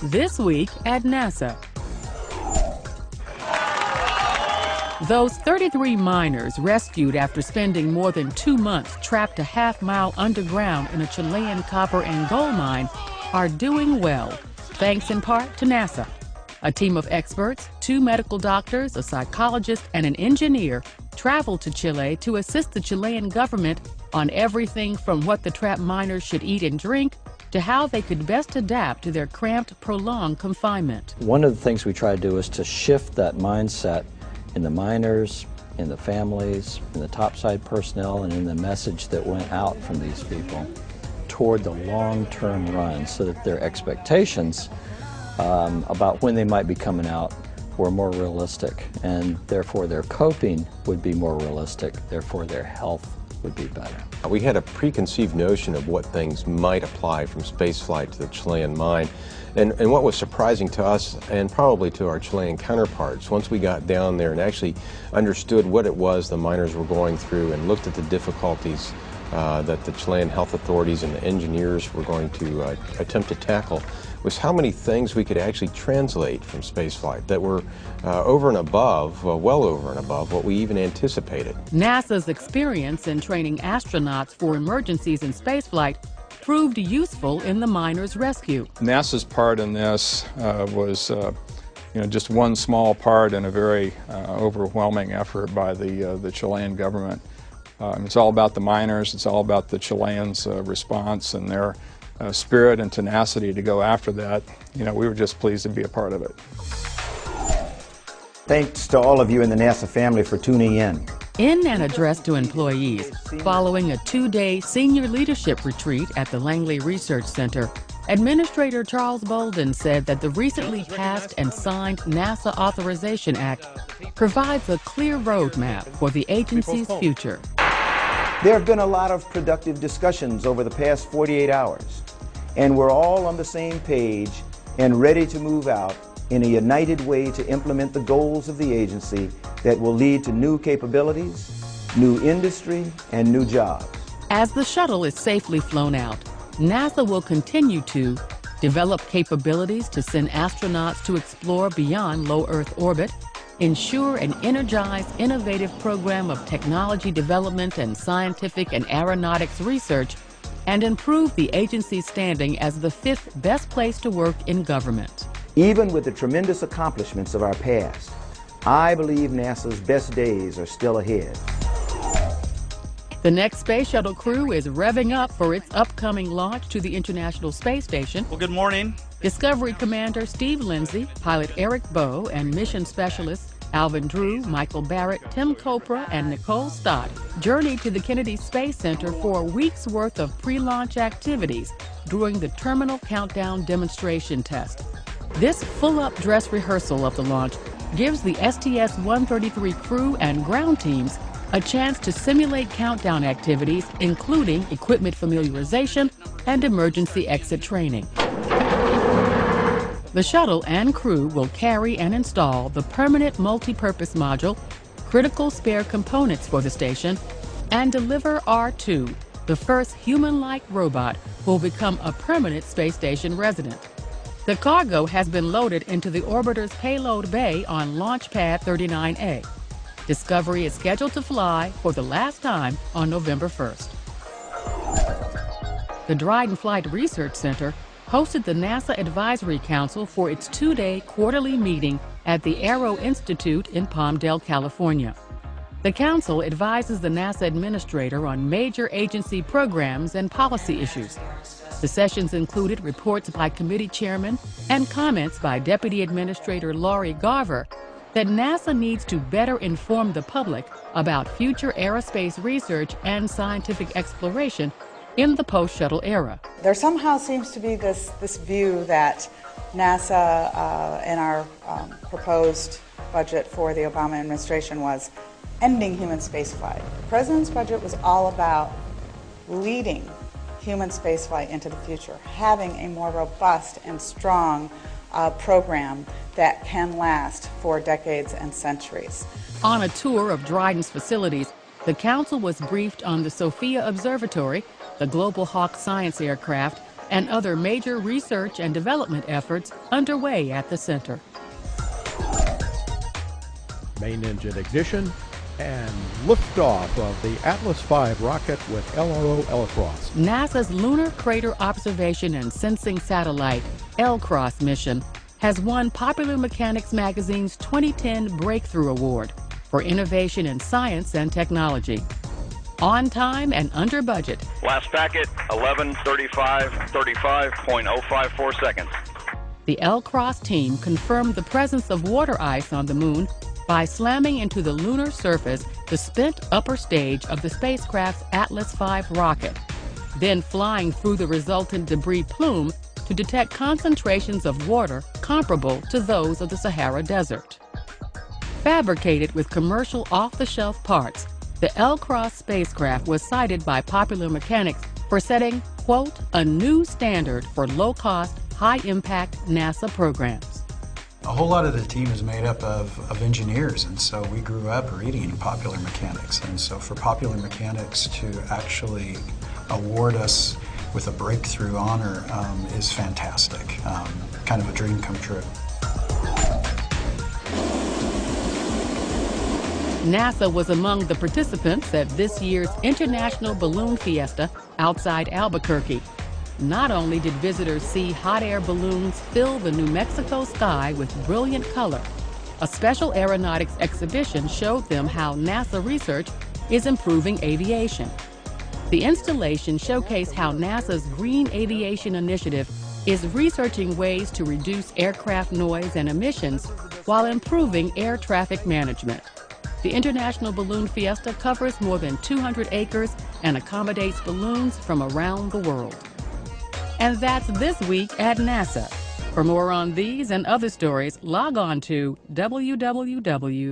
This week at NASA. Those 33 miners rescued after spending more than 2 months trapped a half-mile underground in a Chilean copper and gold mine are doing well, thanks in part to NASA. A team of experts, 2 medical doctors, a psychologist, and an engineer traveled to Chile to assist the Chilean government on everything from what the trapped miners should eat and drink to how they could best adapt to their cramped, prolonged confinement. One of the things we try to do is to shift that mindset in the miners, in the families, in the topside personnel, and in the message that went out from these people toward the long-term run so that their expectations about when they might be coming out were more realistic, and therefore their coping would be more realistic, therefore their health would be better. We had a preconceived notion of what things might apply from spaceflight to the Chilean mine. And what was surprising to us, and probably to our Chilean counterparts, once we got down there and actually understood what it was the miners were going through and looked at the difficulties that the Chilean health authorities and the engineers were going to attempt to tackle, was how many things we could actually translate from spaceflight that were over and above, well over and above what we even anticipated. NASA's experience in training astronauts for emergencies in spaceflight proved useful in the miners' rescue. NASA's part in this was just one small part in a very overwhelming effort by the Chilean government. It's all about the miners, it's all about the Chileans' response and their spirit and tenacity to go after that. We were just pleased to be a part of it. Thanks to all of you in the NASA family for tuning in. In an address to employees, following a 2-day senior leadership retreat at the Langley Research Center, Administrator Charles Bolden said that the recently passed and signed NASA Authorization Act provides a clear roadmap for the agency's future. There have been a lot of productive discussions over the past 48 hours, and we're all on the same page and ready to move out in a united way to implement the goals of the agency that will lead to new capabilities, new industry, and new jobs. As the shuttle is safely flown out, NASA will continue to develop capabilities to send astronauts to explore beyond low Earth orbit, ensure an energized, innovative program of technology development and scientific and aeronautics research, and improve the agency's standing as the 5th best place to work in government. Even with the tremendous accomplishments of our past, I believe NASA's best days are still ahead. The next space shuttle crew is revving up for its upcoming launch to the International Space Station. Well, good morning. Discovery Commander Steve Lindsay, pilot Eric Bowe, and mission specialists Alvin Drew, Michael Barrett, Tim Copra, and Nicole Stott journeyed to the Kennedy Space Center for a week's worth of pre-launch activities during the terminal countdown demonstration test. This full-up dress rehearsal of the launch gives the STS-133 crew and ground teams a chance to simulate countdown activities, including equipment familiarization and emergency exit training. The shuttle and crew will carry and install the permanent multi-purpose module, critical spare components for the station, and deliver R2, the first human-like robot who will become a permanent space station resident. The cargo has been loaded into the orbiter's payload bay on Launch Pad 39A. Discovery is scheduled to fly for the last time on November 1st. The Dryden Flight Research Center hosted the NASA Advisory Council for its 2-day quarterly meeting at the Aero Institute in Palmdale, California. The council advises the NASA administrator on major agency programs and policy issues. The sessions included reports by committee chairmen and comments by Deputy Administrator Laurie Garver that NASA needs to better inform the public about future aerospace research and scientific exploration in the post-shuttle era. There somehow seems to be this view that NASA in our proposed budget for the Obama administration was ending human spaceflight. The President's budget was all about leading human spaceflight into the future, having a more robust and strong program that can last for decades and centuries. On a tour of Dryden's facilities, the council was briefed on the Sophia Observatory, the Global Hawk science aircraft, and other major research and development efforts underway at the center. Main engine ignition and liftoff of the Atlas V rocket with LRO L-Cross. NASA's Lunar Crater Observation and Sensing Satellite, L-Cross mission, has won Popular Mechanics magazine's 2010 Breakthrough Award for innovation in science and technology. On time and under budget. Last packet, 11:35:35.054 seconds. The L-Cross team confirmed the presence of water ice on the moon by slamming into the lunar surface the spent upper stage of the spacecraft's Atlas V rocket, then flying through the resultant debris plume to detect concentrations of water comparable to those of the Sahara Desert. Fabricated with commercial off-the-shelf parts, the L-Cross spacecraft was cited by Popular Mechanics for setting, quote, a new standard for low-cost, high-impact NASA programs. A whole lot of the team is made up of engineers, and so we grew up reading Popular Mechanics. And so for Popular Mechanics to actually award us with a breakthrough honor is fantastic. Kind of a dream come true. NASA was among the participants at this year's International Balloon Fiesta outside Albuquerque. Not only did visitors see hot air balloons fill the New Mexico sky with brilliant color, a special aeronautics exhibition showed them how NASA research is improving aviation. The installation showcased how NASA's Green Aviation Initiative is researching ways to reduce aircraft noise and emissions while improving air traffic management. The International Balloon Fiesta covers more than 200 acres and accommodates balloons from around the world. And that's this week at NASA. For more on these and other stories, log on to www.nasa.gov.